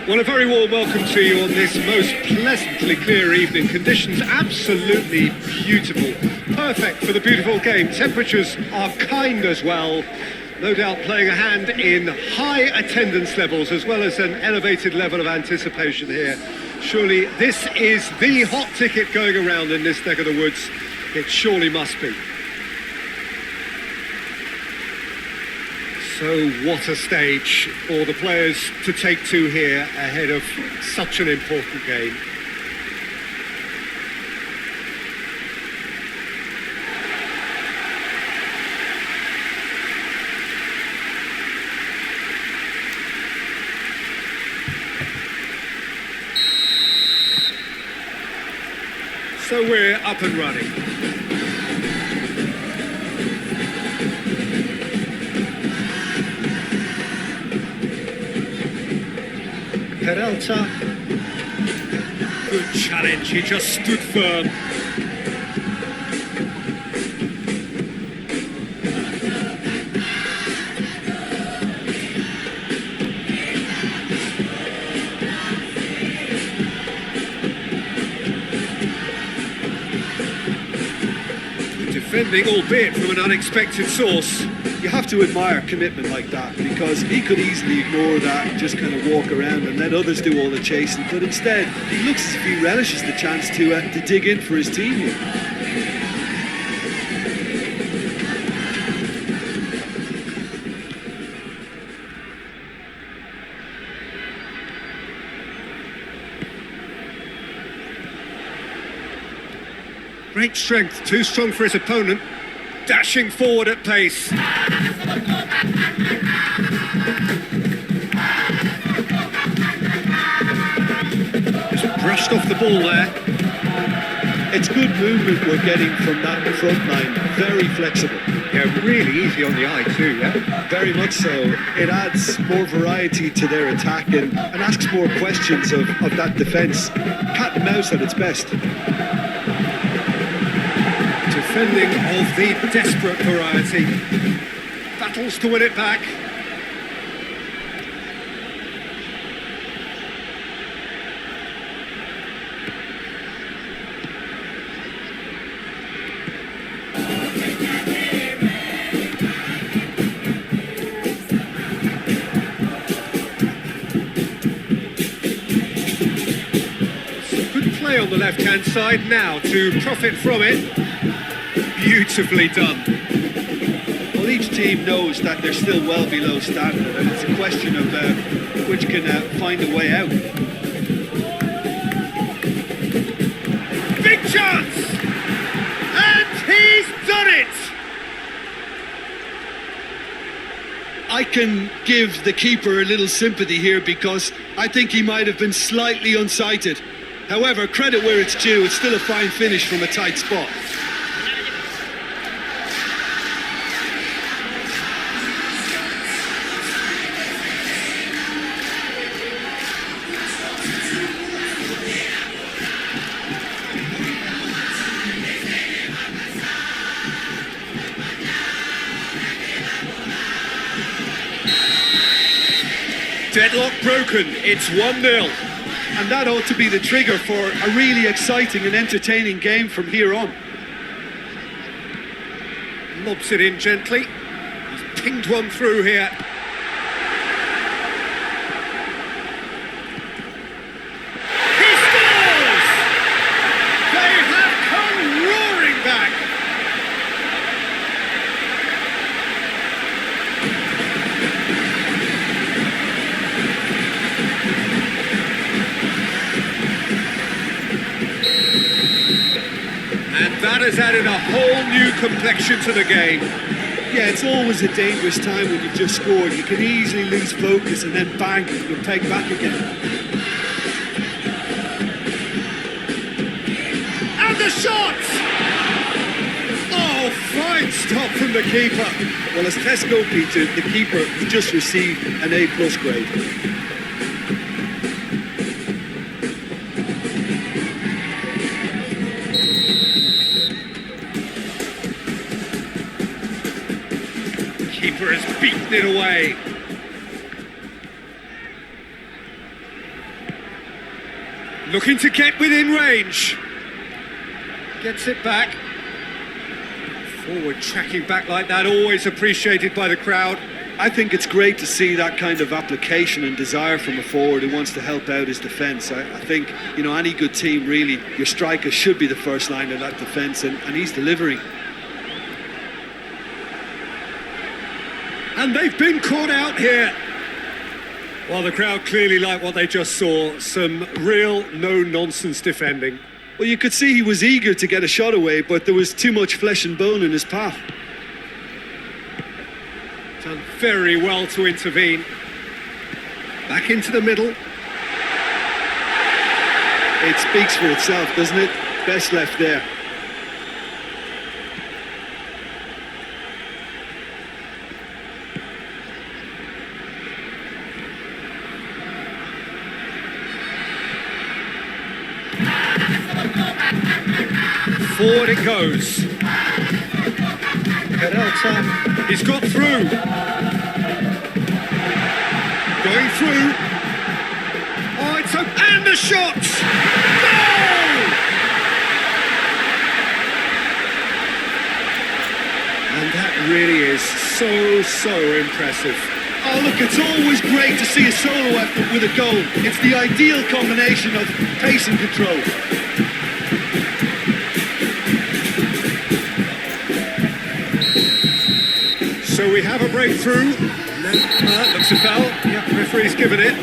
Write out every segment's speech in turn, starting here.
Well, a very warm welcome to you on this most pleasantly clear evening. Conditions absolutely beautiful. Perfect for the beautiful game. Temperatures are kind as well. No doubt playing a hand in high attendance levels as well as an elevated level of anticipation here. Surely this is the hot ticket going around in this neck of the woods. It surely must be. So what a stage for the players to take to here ahead of such an important game. So we're up and running. Peralta. Good challenge, he just stood firm. Defending, albeit from an unexpected source. You have to admire commitment like that, because he could easily ignore that and just kind of walk around and let others do all the chasing, but instead he looks as if he relishes the chance to dig in for his team here. Great strength, too strong for his opponent. Dashing forward at pace. Just brushed off the ball there. It's good movement we're getting from that front line. Very flexible. Yeah, really easy on the eye too, yeah? Very much so. It adds more variety to their attack and asks more questions of that defence. Cat and mouse at its best. Defending of the desperate variety. Battles to win it back. Good play on the left-hand side now to profit from it. Beautifully done. Well, each team knows that they're still well below standard, and it's a question of which can find a way out. Big chance! And he's done it! I can give the keeper a little sympathy here because I think he might have been slightly unsighted. However, credit where it's due, it's still a fine finish from a tight spot. Deadlock broken, it's 1-0. And that ought to be the trigger for a really exciting and entertaining game from here on. Lobs it in gently. He's pinged one through here. He scores! They have come roaring back. And that has added a whole new complexion to the game. Yeah, it's always a dangerous time when you've just scored. You can easily lose focus and then bang, you'll take back again. And the shot! Oh, fine stop from the keeper. Well, as Tesco Peter, the keeper just received an A+ grade. Keeper has beaten it away. Looking to get within range. Gets it back. Forward tracking back like that, always appreciated by the crowd. I think it's great to see that kind of application and desire from a forward who wants to help out his defence. I think, you know, any good team, really, your striker should be the first line of that defence, and he's delivering. And they've been caught out here. Well, the crowd clearly like what they just saw. Some real no-nonsense defending. Well, you could see he was eager to get a shot away, but there was too much flesh and bone in his path. Done very well to intervene. Back into the middle. It speaks for itself, doesn't it? Best left there. Forward it goes. Peralta. He's got through. Going through. Oh, it's a... and a shot! Goal! And that really is so impressive. Oh, look, it's always great to see a solo effort with a goal. It's the ideal combination of pace and control. So we have a breakthrough. Looks a foul. Yeah, referee's given it.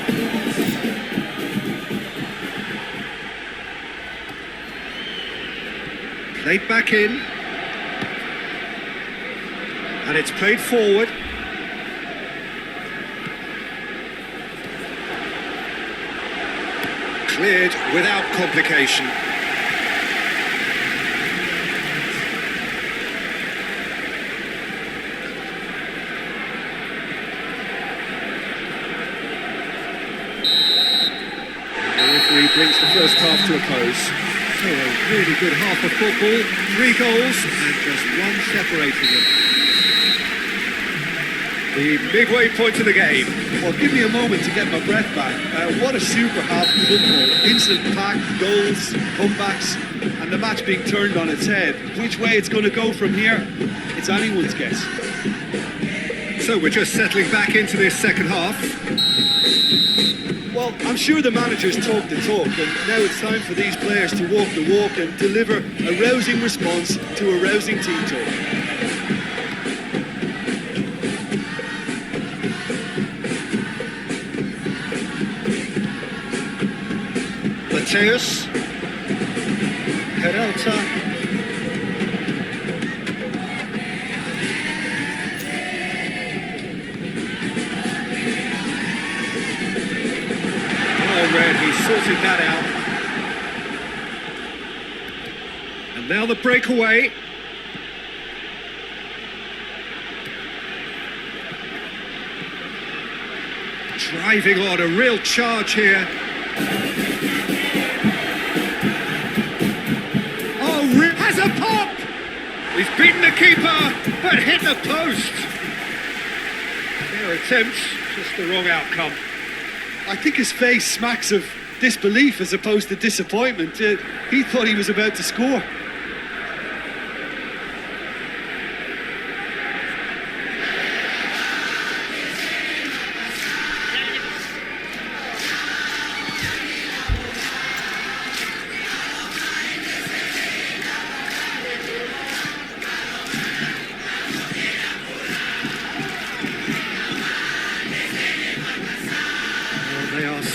Played back in. And it's played forward. Cleared without complication. He brings the first half to a close. So a really good half of football, 3 goals and just one separating them. The midway point of the game. Well, give me a moment to get my breath back. What a super half of football. Instant pack, goals, comebacks, and the match being turned on its head. Which way it's going to go from here, it's anyone's guess. So we're just settling back into this second half. Well, I'm sure the managers talk the talk, and now it's time for these players to walk the walk and deliver a rousing response to a rousing team talk. Mateus. Peralta. Red, he sorted that out. And now the breakaway. Driving on, a real charge here. Oh, has a pop! He's beaten the keeper, but hit the post. Their attempt, just the wrong outcome. I think his face smacks of disbelief as opposed to disappointment. He thought he was about to score.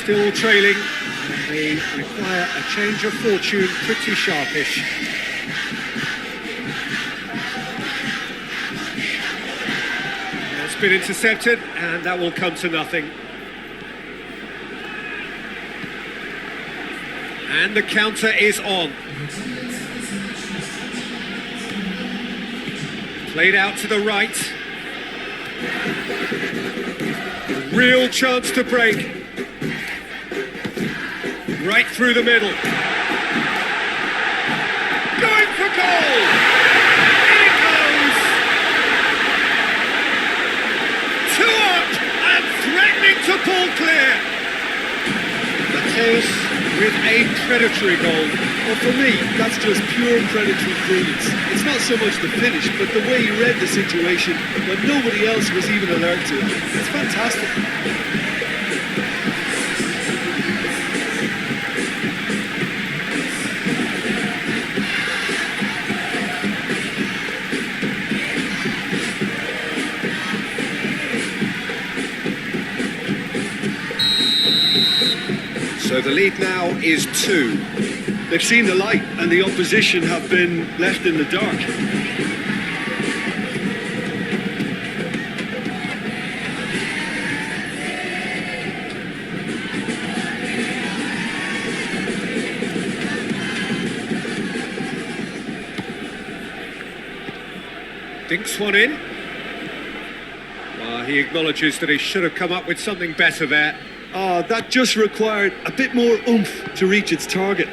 Still trailing, and they require a change of fortune, pretty sharpish. It's been intercepted, and that will come to nothing. And the counter is on. Played out to the right. Real chance to break. Right through the middle. Going for goal! In it goes! 2 up and threatening to pull clear. Mateus with a predatory goal. Well, for me, that's just pure predatory brilliance. It's not so much the finish, but the way he read the situation when nobody else was even alert to it. It's fantastic. So the lead now is 2. They've seen the light and the opposition have been left in the dark. Dinks one in. He acknowledges that he should have come up with something better there. Oh, that just required a bit more oomph to reach its target.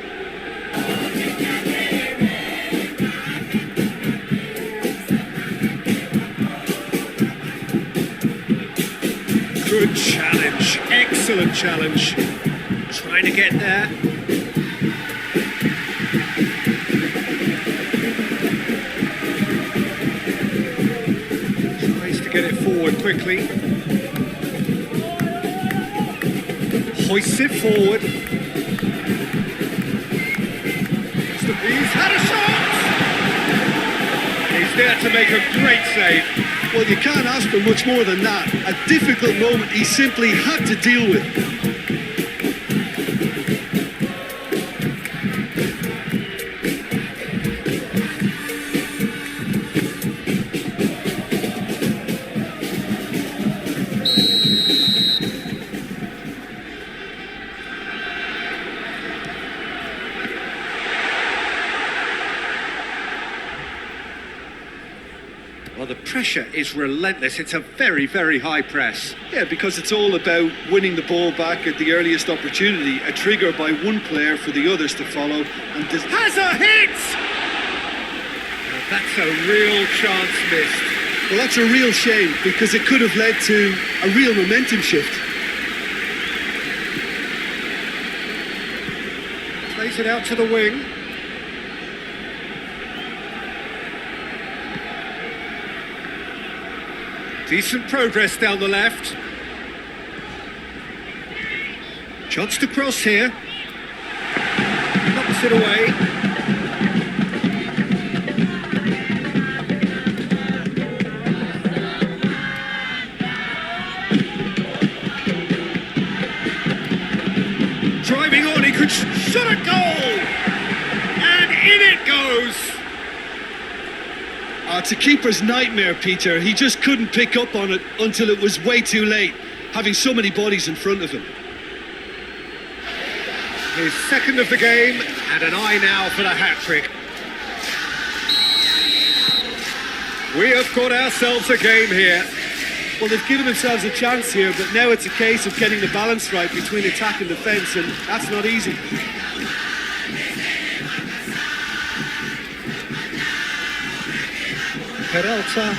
Good challenge, excellent challenge. Trying to get there. Tries to get it forward quickly. Hoists it forward. He's had a shot! He's there to make a great save. Well, you can't ask for much more than that. A difficult moment he simply had to deal with. Well, the pressure is relentless. It's a very, very high press. Yeah, because it's all about winning the ball back at the earliest opportunity, a trigger by one player for the others to follow. And has a hit! That's a real chance missed. Well, that's a real shame, because it could have led to a real momentum shift. Plays it out to the wing. Decent progress down the left. Chance to cross here. Knocks it away. Driving on, he could shot a goal! And in it goes! It's a keeper's nightmare, Peter. He just couldn't pick up on it until it was way too late, having so many bodies in front of him. His second of the game, and an eye now for the hat-trick. We have got ourselves a game here. Well, they've given themselves a chance here, but now it's a case of getting the balance right between attack and defence, and that's not easy. Peralta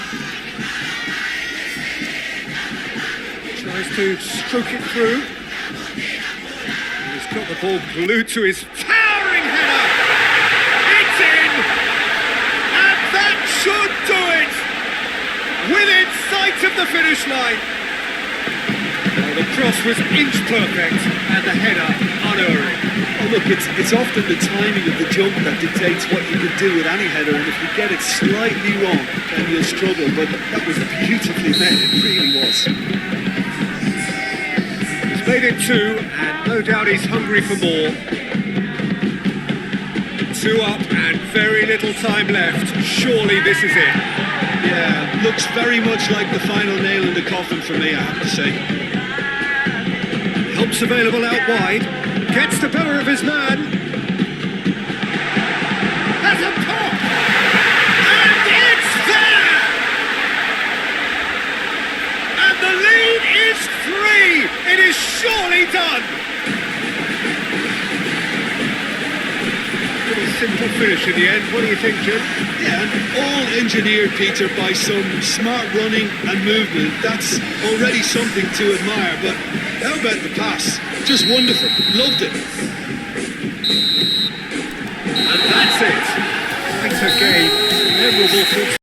tries to stroke it through. He's got the ball glued to his towering header. It's in! And that should do it! Within sight of the finish line. Well, the cross was inch perfect and the header unerring. Oh, look, it's often the timing of the jump that dictates what you can do with any header, and if you get it slightly wrong, then you'll struggle, but that was beautifully met, it really was. He's made it 2, and no doubt he's hungry for more. 2 up and very little time left. Surely this is it. Yeah, looks very much like the final nail in the coffin for me, I have to say. Help's available out wide. Gets the better of his man. Has a pop! And it's there! And the lead is 3! It is surely done! Pretty simple finish in the end. What do you think, Jim? Yeah, and all engineered, Peter, by some smart running and movement. That's already something to admire, but how about the pass? Just wonderful. Loved it. And that's it. Quite a game. Memorable for